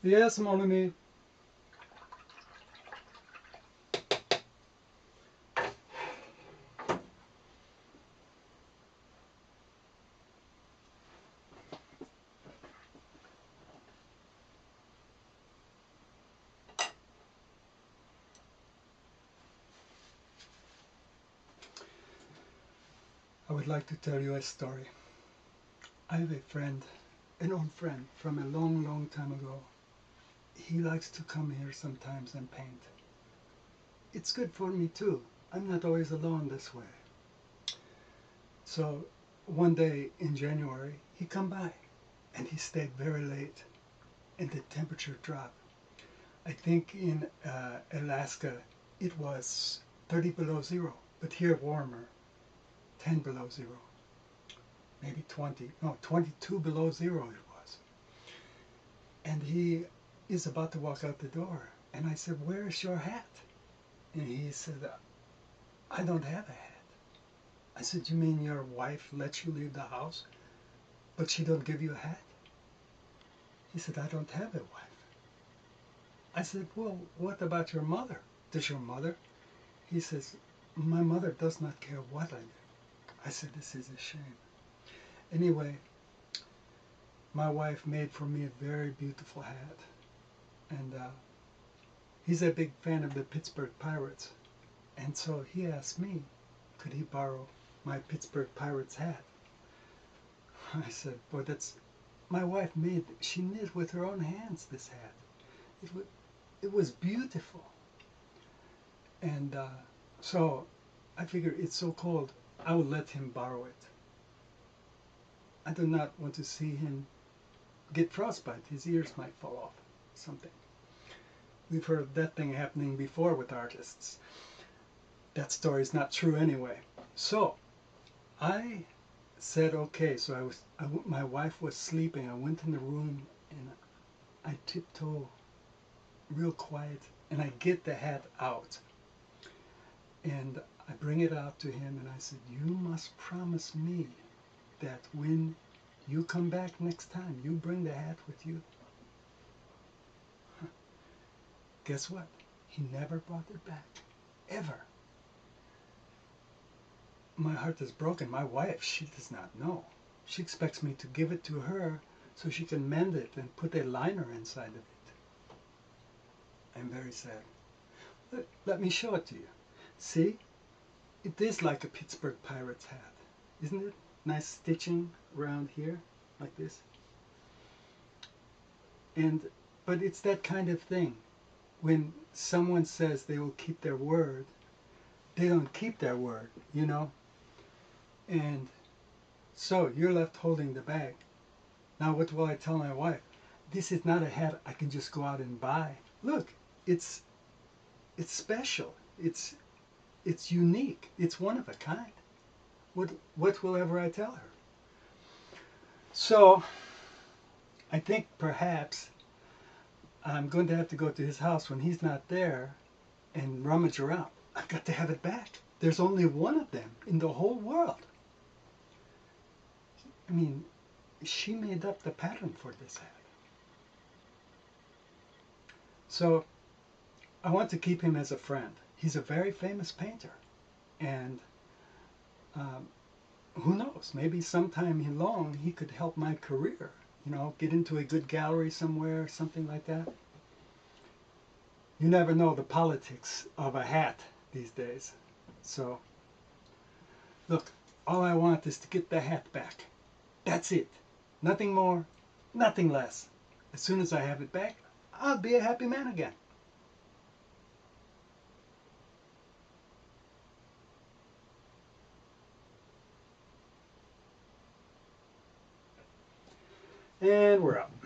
Yes, mon ami. I would like to tell you a story. I have a friend, an old friend from a long, long time ago. He likes to come here sometimes and paint. It's good for me too. I'm not always alone this way. So one day in January, he come by and he stayed very late and the temperature dropped. I think in Alaska it was 30 below zero, but here warmer, 10 below zero, maybe 20, no, 22 below zero it was. And he is about to walk out the door. And I said, "Where's your hat?" And he said, "I don't have a hat." I said, "You mean your wife lets you leave the house, but she don't give you a hat?" He said, "I don't have a wife." I said, "Well, what about your mother? Does your mother?" He says, "My mother does not care what I do." I said, "This is a shame." Anyway, my wife made for me a very beautiful hat. And he's a big fan of the Pittsburgh Pirates. And so he asked me, could he borrow my Pittsburgh Pirates hat? I said, "Boy, that's my wife made. She knit with her own hands this hat. It was beautiful." And so I figured it's so cold, I will let him borrow it. I do not want to see him get frostbite. His ears might fall off, something. We've heard of that thing happening before with artists. That story's not true anyway. So I said, okay. So my wife was sleeping. I went in the room and I tiptoe real quiet and I get the hat out. And I bring it out to him and I said, "You must promise me that when you come back next time, you bring the hat with you." Guess what? He never brought it back. Ever. My heart is broken. My wife, she does not know. She expects me to give it to her so she can mend it and put a liner inside of it. I'm very sad. Let me show it to you. See? It is like a Pittsburgh Pirates hat. Isn't it? Nice stitching around here, like this. But it's that kind of thing. When someone says they will keep their word, they don't keep their word, you know? And so you're left holding the bag. Now what will I tell my wife? This is not a hat I can just go out and buy. Look, it's special. It's unique. It's one of a kind. What will ever I tell her? So I think perhaps I'm going to have to go to his house when he's not there and rummage around. I've got to have it back. There's only one of them in the whole world. I mean, she made up the pattern for this hat. So I want to keep him as a friend. He's a very famous painter. And um, who knows, maybe sometime long he could help my career. You know, get into a good gallery somewhere, something like that. You never know the politics of a hat these days. So, look, all I want is to get the hat back. That's it. Nothing more, nothing less. As soon as I have it back, I'll be a happy man again. And we're out.